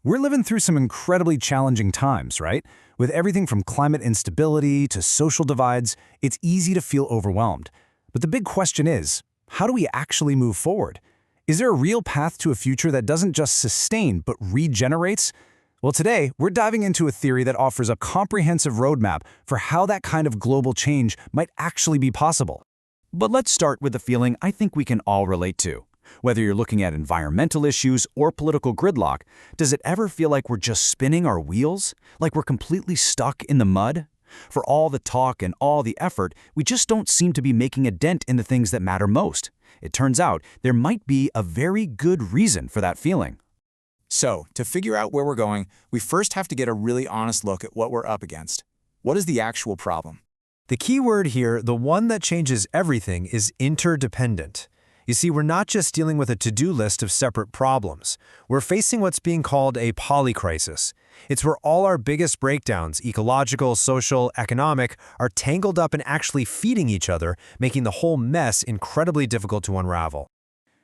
We're living through some incredibly challenging times, right? With everything from climate instability to social divides, it's easy to feel overwhelmed. But the big question is, how do we actually move forward? Is there a real path to a future that doesn't just sustain but regenerates? Well, today, we're diving into a theory that offers a comprehensive roadmap for how that kind of global change might actually be possible. But let's start with the feeling I think we can all relate to. Whether you're looking at environmental issues or political gridlock, does it ever feel like we're just spinning our wheels? Like we're completely stuck in the mud? For all the talk and all the effort, we just don't seem to be making a dent in the things that matter most. It turns out there might be a very good reason for that feeling. So, to figure out where we're going, we first have to get a really honest look at what we're up against. What is the actual problem? The key word here, the one that changes everything, is interdependent. You see, we're not just dealing with a to-do list of separate problems. We're facing what's being called a polycrisis. It's where all our biggest breakdowns, ecological, social, economic, are tangled up and actually feeding each other, making the whole mess incredibly difficult to unravel.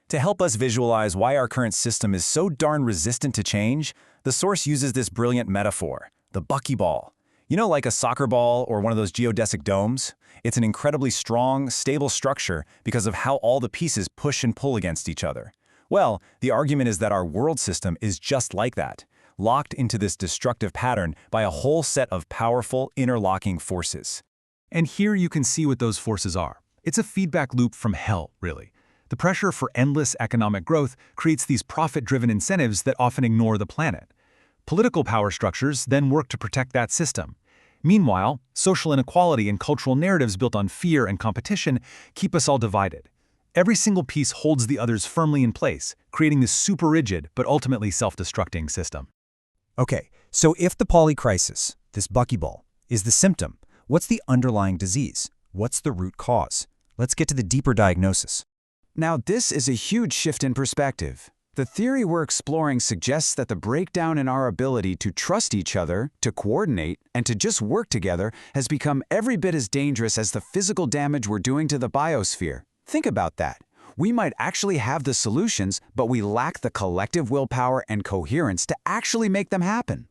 To help us visualize why our current system is so darn resistant to change, the source uses this brilliant metaphor, the buckyball. You know, like a soccer ball or one of those geodesic domes? It's an incredibly strong, stable structure because of how all the pieces push and pull against each other. Well, the argument is that our world system is just like that, locked into this destructive pattern by a whole set of powerful, interlocking forces. And here you can see what those forces are. It's a feedback loop from hell, really. The pressure for endless economic growth creates these profit-driven incentives that often ignore the planet. Political power structures then work to protect that system. Meanwhile, social inequality and cultural narratives built on fear and competition keep us all divided. Every single piece holds the others firmly in place, creating this super rigid but ultimately self-destructing system. Okay, so if the polycrisis, this buckyball, is the symptom, what's the underlying disease? What's the root cause? Let's get to the deeper diagnosis. Now, this is a huge shift in perspective. The theory we're exploring suggests that the breakdown in our ability to trust each other, to coordinate, and to just work together has become every bit as dangerous as the physical damage we're doing to the biosphere. Think about that. We might actually have the solutions, but we lack the collective willpower and coherence to actually make them happen.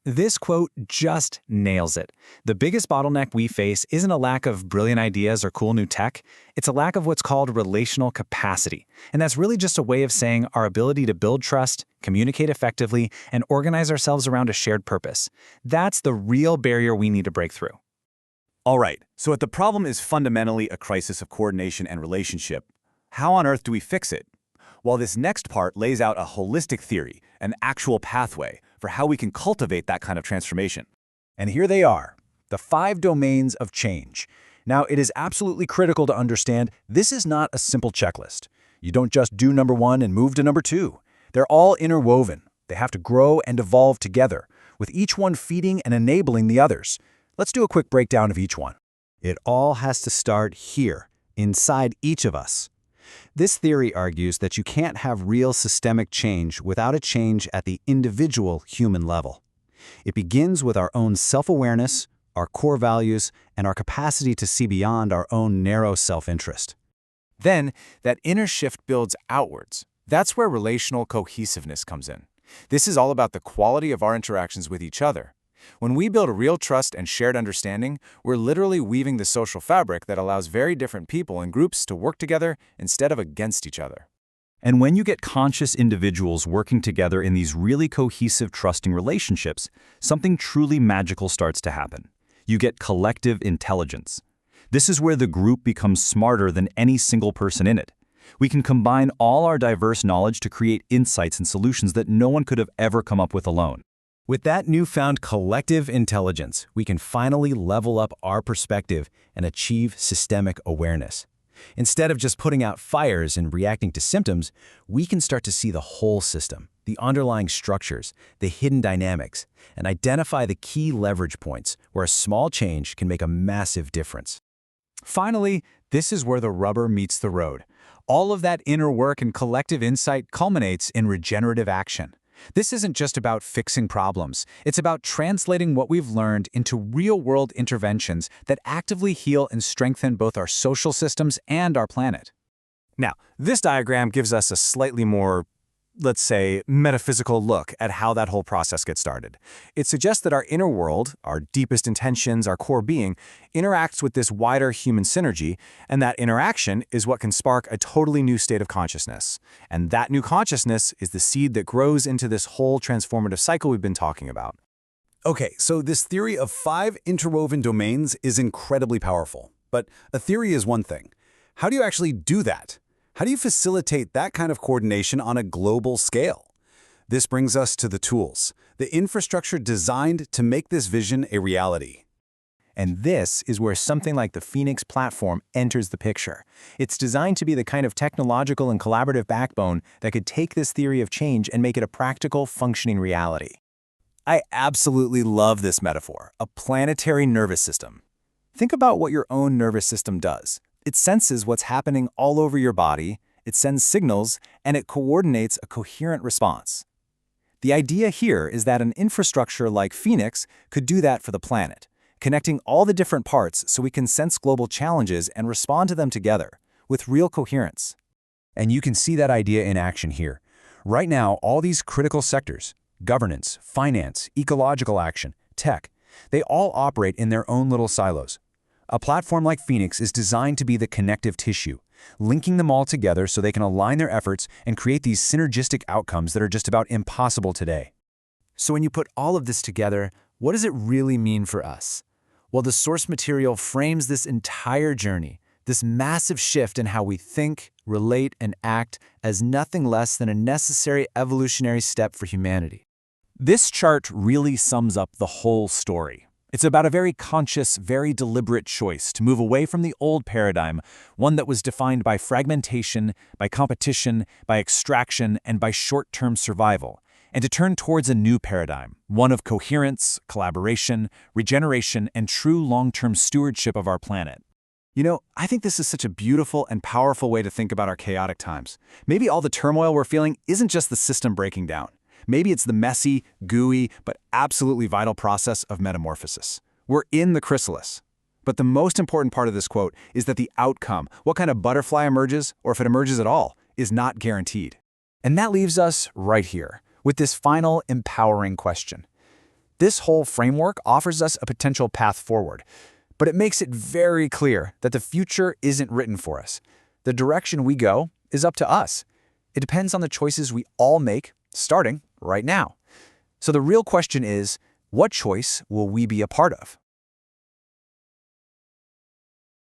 This quote just nails it. The biggest bottleneck we face isn't a lack of brilliant ideas or cool new tech. It's a lack of what's called relational capacity. And that's really just a way of saying our ability to build trust, communicate effectively, and organize ourselves around a shared purpose. That's the real barrier we need to break through. All right, so if the problem is fundamentally a crisis of coordination and relationship, how on earth do we fix it? Well, this next part lays out a holistic theory, an actual pathway for how we can cultivate that kind of transformation. And here they are, the 5 domains of change. Now, it is absolutely critical to understand this is not a simple checklist. You don't just do number 1 and move to number 2. They're all interwoven. They have to grow and evolve together, with each one feeding and enabling the others. Let's do a quick breakdown of each one. It all has to start here, inside each of us. This theory argues that you can't have real systemic change without a change at the individual human level. It begins with our own self-awareness, our core values, and our capacity to see beyond our own narrow self-interest. Then, that inner shift builds outwards. That's where relational cohesiveness comes in. This is all about the quality of our interactions with each other. When we build a real trust and shared understanding, we're literally weaving the social fabric that allows very different people and groups to work together instead of against each other. And when you get conscious individuals working together in these really cohesive, trusting relationships, something truly magical starts to happen. You get collective intelligence. This is where the group becomes smarter than any single person in it. We can combine all our diverse knowledge to create insights and solutions that no one could have ever come up with alone. With that newfound collective intelligence, we can finally level up our perspective and achieve systemic awareness. Instead of just putting out fires and reacting to symptoms, we can start to see the whole system, the underlying structures, the hidden dynamics, and identify the key leverage points where a small change can make a massive difference. Finally, this is where the rubber meets the road. All of that inner work and collective insight culminates in regenerative action. This isn't just about fixing problems. It's about translating what we've learned into real-world interventions that actively heal and strengthen both our social systems and our planet. Now, this diagram gives us a slightly more let's say, metaphysical look at how that whole process gets started. It suggests that our inner world, our deepest intentions, our core being, interacts with this wider human synergy, and that interaction is what can spark a totally new state of consciousness. And that new consciousness is the seed that grows into this whole transformative cycle we've been talking about. Okay, so this theory of 5 interwoven domains is incredibly powerful. But a theory is one thing. How do you actually do that? How do you facilitate that kind of coordination on a global scale? This brings us to the tools, the infrastructure designed to make this vision a reality. And this is where something like the Phoenix platform enters the picture. It's designed to be the kind of technological and collaborative backbone that could take this theory of change and make it a practical, functioning reality. I absolutely love this metaphor, a planetary nervous system. Think about what your own nervous system does. It senses what's happening all over your body, it sends signals, and it coordinates a coherent response. The idea here is that an infrastructure like Phoenix could do that for the planet, connecting all the different parts so we can sense global challenges and respond to them together, with real coherence. And you can see that idea in action here. Right now, all these critical sectors, governance, finance, ecological action, tech, they all operate in their own little silos. A platform like Phoenix is designed to be the connective tissue, linking them all together so they can align their efforts and create these synergistic outcomes that are just about impossible today. So when you put all of this together, what does it really mean for us? Well, the source material frames this entire journey, this massive shift in how we think, relate, and act as nothing less than a necessary evolutionary step for humanity. This chart really sums up the whole story. It's about a very conscious, very deliberate choice to move away from the old paradigm, one that was defined by fragmentation, by competition, by extraction, and by short-term survival, and to turn towards a new paradigm, one of coherence, collaboration, regeneration, and true long-term stewardship of our planet. You know, I think this is such a beautiful and powerful way to think about our chaotic times. Maybe all the turmoil we're feeling isn't just the system breaking down. Maybe it's the messy, gooey, but absolutely vital process of metamorphosis. We're in the chrysalis. But the most important part of this quote is that the outcome, what kind of butterfly emerges, or if it emerges at all, is not guaranteed. And that leaves us right here, with this final empowering question. This whole framework offers us a potential path forward, but it makes it very clear that the future isn't written for us. The direction we go is up to us. It depends on the choices we all make, starting right now. So the real question is, what choice will we be a part of?